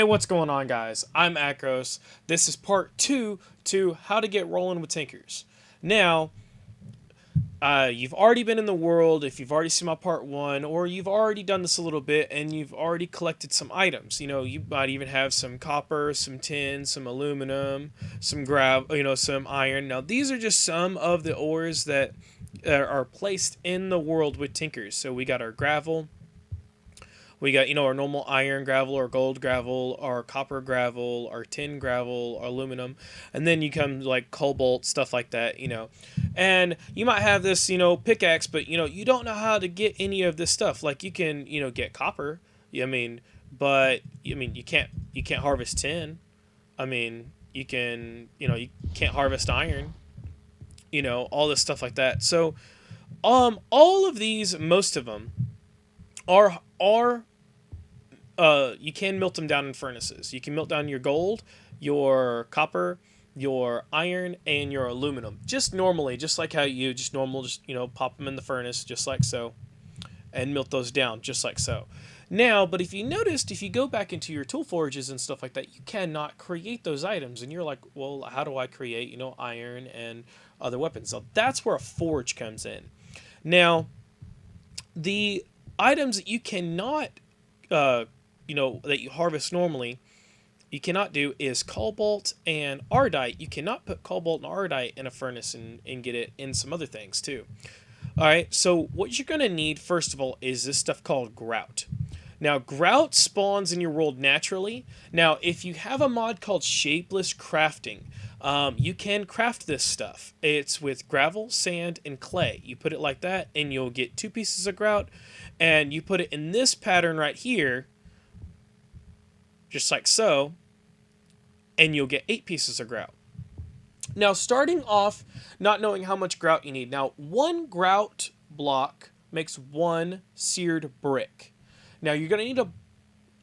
Hey, what's going on, guys? I'm Akros. This is part 2 to how to get rolling with Tinkers. Now, you've already been in the world if you've already seen my part 1, or you've already done this a little bit and you've already collected some items. You know, you might even have some copper, some tin, some aluminum, some some iron. Now, these are just some of the ores that are placed in the world with Tinkers. So we got our gravel. We got, our normal iron gravel or gold gravel or copper gravel or tin gravel or aluminum. And then you come like cobalt, stuff like that. And you might have this, pickaxe, but, you don't know how to get any of this stuff. Like you can, get copper. You can't harvest tin. You can, you can't harvest iron. All this stuff like that. So, all of these, most of them are you can melt them down in furnaces. You can melt down your gold, your copper, your iron, and your aluminum. Just normally, just like how you pop them in the furnace, just like so, and melt those down, just like so. Now, but if you noticed, if you go back into your tool forges and stuff like that, you cannot create those items. And you're like, well, how do I create, iron and other weapons? So that's where a forge comes in. Now, the items that you cannot that you harvest normally, you cannot do is cobalt and ardite. You cannot put cobalt and ardite in a furnace and get it in some other things too. Alright, so what you're going to need first of all is this stuff called Grout. Now, Grout spawns in your world naturally. Now, if you have a mod called Shapeless Crafting, you can craft this stuff. It's with gravel, sand, and clay. You put it like that, and you'll get 2 pieces of Grout, and you put it in this pattern right here, just like so, and you'll get 8 pieces of Grout. Now, starting off, not knowing how much Grout you need. Now, 1 Grout block makes 1 seared brick. Now, you're going to need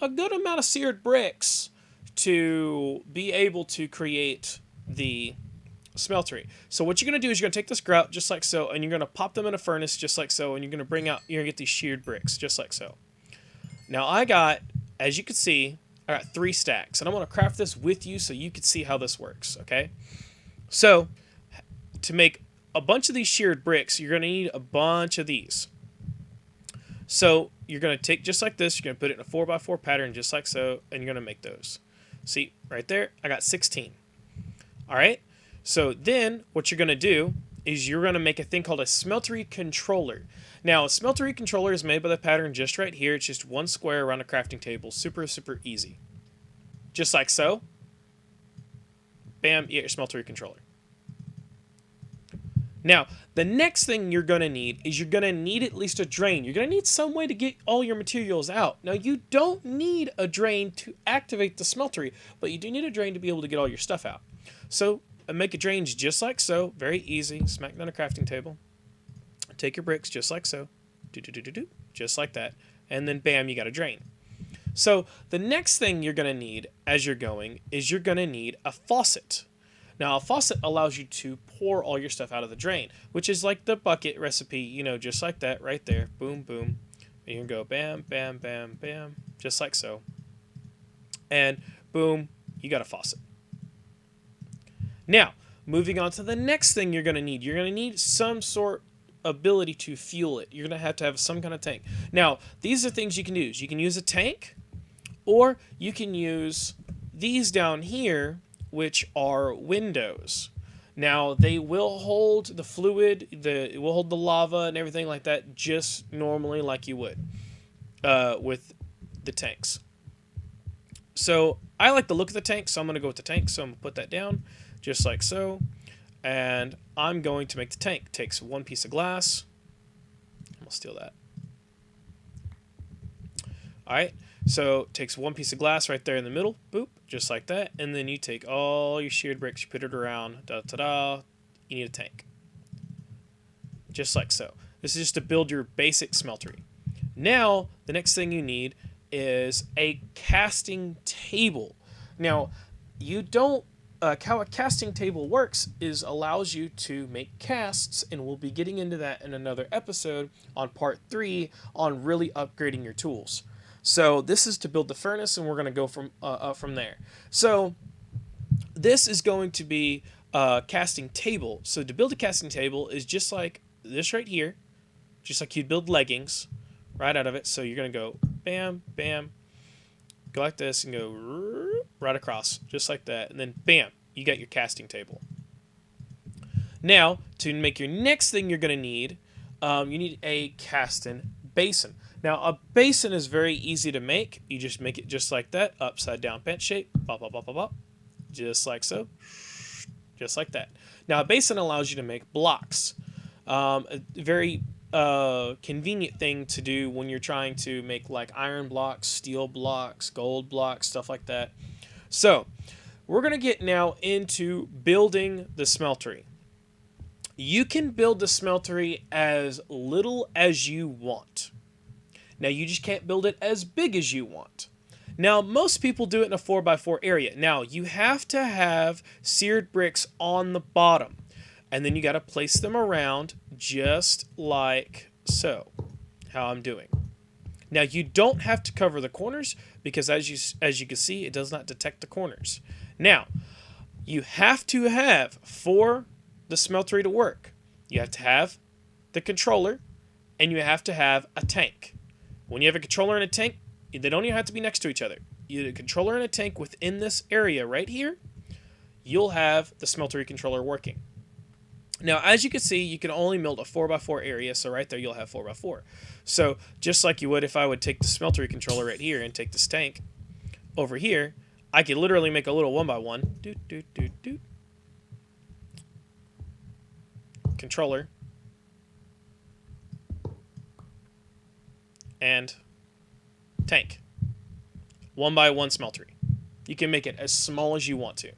a good amount of seared bricks to be able to create the Smeltery. So what you're going to do is you're going to take this Grout just like so, and you're going to pop them in a furnace just like so, and you're going to get these sheared bricks just like so. Now, as you can see, I got 3 stacks, and I'm going to craft this with you so you can see how this works, okay? So, to make a bunch of these sheared bricks, you're going to need a bunch of these. So, you're going to take just like this, you're going to put it in a 4x4 pattern just like so, and you're going to make those. See, right there, I got 16. Alright? So, then, what you're going to do is you're going to make a thing called a Smeltery controller. Now, a Smeltery controller is made by the pattern just right here. It's just 1 square around a crafting table. Super, super easy. Just like so. Bam, you get your Smeltery controller. Now, the next thing you're going to need is you're going to need at least a drain. You're going to need some way to get all your materials out. Now, you don't need a drain to activate the Smeltery, but you do need a drain to be able to get all your stuff out. So, make a drain just like so. Very easy. Smack down a crafting table. Take your bricks just like so. Just like that. And then bam, you got a drain. So the next thing you're going to need as you're going is you're going to need a faucet. Now a faucet allows you to pour all your stuff out of the drain, which is like the bucket recipe, just like that right there. Boom, boom. And you can go bam, bam, bam, bam, just like so. And boom, you got a faucet. Now, moving on to the next thing you're going to need. You're going to need some sort ability to fuel it. You're going to have some kind of tank. Now, these are things you can use. You can use a tank, or you can use these down here, which are windows. Now, they will hold the fluid, it will hold the lava and everything like that, just normally like you would with the tanks. So, I like the look of the tank, so I'm going to go with the tank. So, I'm going to put that down, just like so. And I'm going to make the tank. Takes 1 piece of glass. I'm going to steal that. Alright, so takes 1 piece of glass right there in the middle. Boop, just like that. And then you take all your sheared bricks, you put it around. Da-da-da. You need a tank. Just like so. This is just to build your basic smeltery. Now, the next thing you need is a casting table. Now, you don't how a casting table works is allows you to make casts, and we'll be getting into that in another episode on part 3 on really upgrading your tools. So this is to build the furnace, and we're going to go from there. So this is going to be a casting table. So to build a casting table is just like this right here, just like you'd build leggings right out of it. So you're going to go bam, bam, go like this and go right across, just like that. And then bam, you got your casting table. Now, to make your next thing you're going to need, you need a casting basin. Now, a basin is very easy to make. You just make it just like that, upside down bent shape, bop, bop, bop, bop, bop, just like so, just like that. Now, a basin allows you to make blocks. A very convenient thing to do when you're trying to make like iron blocks, steel blocks, gold blocks, stuff like that. So, we're going to get now into building the smeltery. You can build the smeltery as little as you want. Now, you just can't build it as big as you want. Now, most people do it in a 4x4 area. Now, you have to have seared bricks on the bottom. And then you got to place them around just like so, how I'm doing. Now, you don't have to cover the corners because as you can see, it does not detect the corners. Now, you have to have, for the smeltery to work, you have to have the controller and you have to have a tank. When you have a controller and a tank, they don't even have to be next to each other. You have a controller and a tank within this area right here, you'll have the smeltery controller working. Now, as you can see, you can only build a 4x4 area, so right there you'll have 4x4. So, just like you would if I would take the smeltery controller right here and take this tank over here, I could literally make a little 1x1. Doot, doot, doot, doot. Controller. And tank. 1x1 smeltery. You can make it as small as you want to.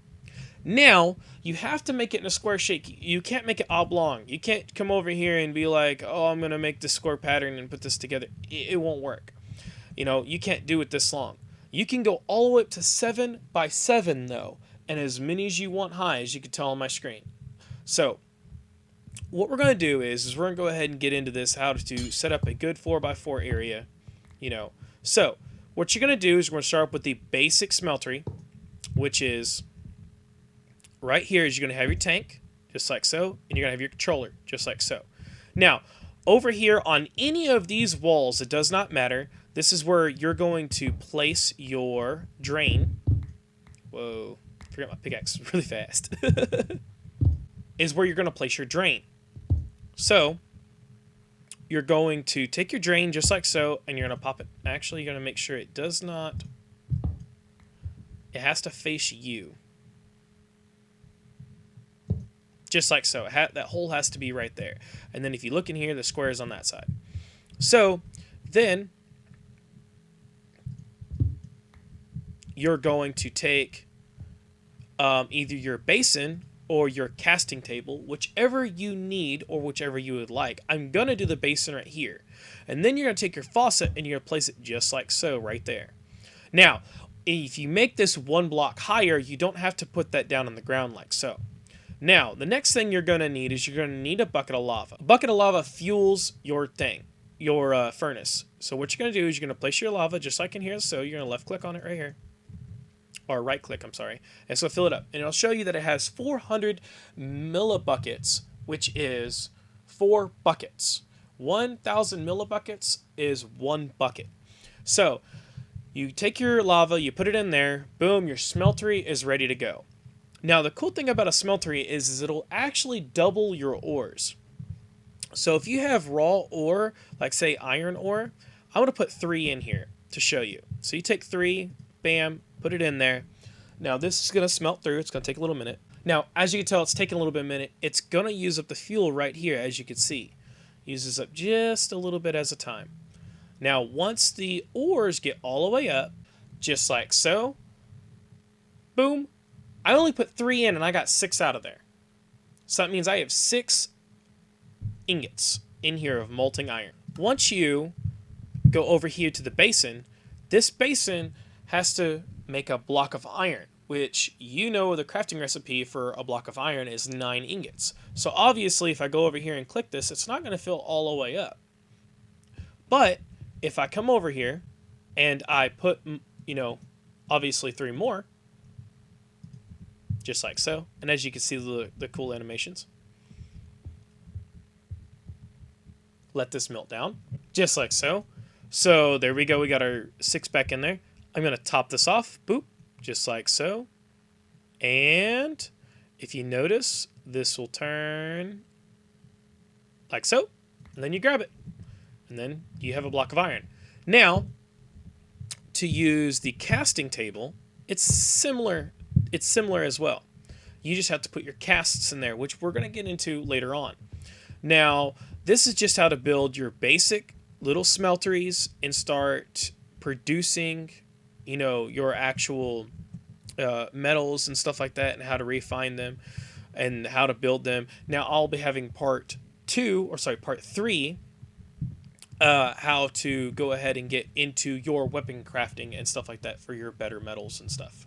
Now, you have to make it in a square shape. You can't make it oblong. You can't come over here and be like, oh, I'm going to make this square pattern and put this together. It won't work. You know, you can't do it this long. You can go all the way up to 7x7, though, and as many as you want high, as you can tell on my screen. So, what we're going to do is we're going to go ahead and get into this, how to set up a good 4x4 area, you know. So, what you're going to do is we're going to start up with the basic smeltery, which is right here is you're going to have your tank, just like so, and you're going to have your controller, just like so. Now, over here on any of these walls, it does not matter. This is where you're going to place your drain. Whoa, I forgot my pickaxe really fast. Is where you're going to place your drain. So, you're going to take your drain just like so, and you're going to pop it. Actually, you're going to make sure it does not... It has to face you. Just like so. That hole has to be right there. And then if you look in here, the square is on that side. So, then... you're going to take either your basin or your casting table, whichever you need or whichever you would like. I'm going to do the basin right here. And then you're going to take your faucet and you're going to place it just like so right there. Now, if you make this one block higher, you don't have to put that down on the ground like so. Now, the next thing you're going to need is you're going to need a bucket of lava. A bucket of lava fuels your thing, your furnace. So what you're going to do is you're going to place your lava just like in here. So you're going to left click on it right here. Or right click, I'm sorry. And so fill it up. And it'll show you that it has 400 millibuckets, which is 4 buckets. 1,000 millibuckets is 1 bucket. So you take your lava, you put it in there, boom, your smeltery is ready to go. Now the cool thing about a smeltery is it'll actually double your ores. So if you have raw ore, like say iron ore, I'm going to put 3 in here to show you. So you take 3, bam, put it in there. Now this is going to smelt through. It's going to take a little minute. Now, as you can tell, it's taking a little bit of a minute. It's going to use up the fuel right here, as you can see. Uses up just a little bit at a time. Now, once the ores get all the way up, just like so, boom, I only put 3 in and I got 6 out of there. So that means I have 6 ingots in here of molten iron. Once you go over here to the basin, this basin has to make a block of iron, which you know the crafting recipe for a block of iron is 9 ingots. So obviously if I go over here and click this, it's not going to fill all the way up. But if I come over here and I put, you know, obviously 3 more, just like so. And as you can see, the cool animations. Let this melt down, just like so. So there we go. We got our 6 back in there. I'm going to top this off. Boop. Just like so. And if you notice, this will turn like so. And then you grab it. And then you have a block of iron. Now, to use the casting table, it's similar. It's similar as well. You just have to put your casts in there, which we're going to get into later on. Now, this is just how to build your basic little smelteries and start producing, you know, your actual metals and stuff like that, and how to refine them and how to build them. Now, I'll be having part 3, how to go ahead and get into your weapon crafting and stuff like that for your better metals and stuff.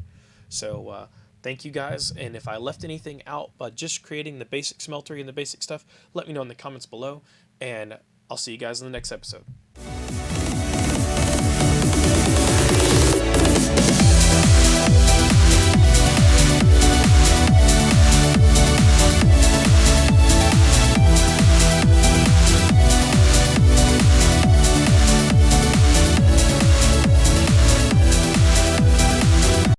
So, thank you guys, and if I left anything out by just creating the basic smeltery and the basic stuff, let me know in the comments below, and I'll see you guys in the next episode.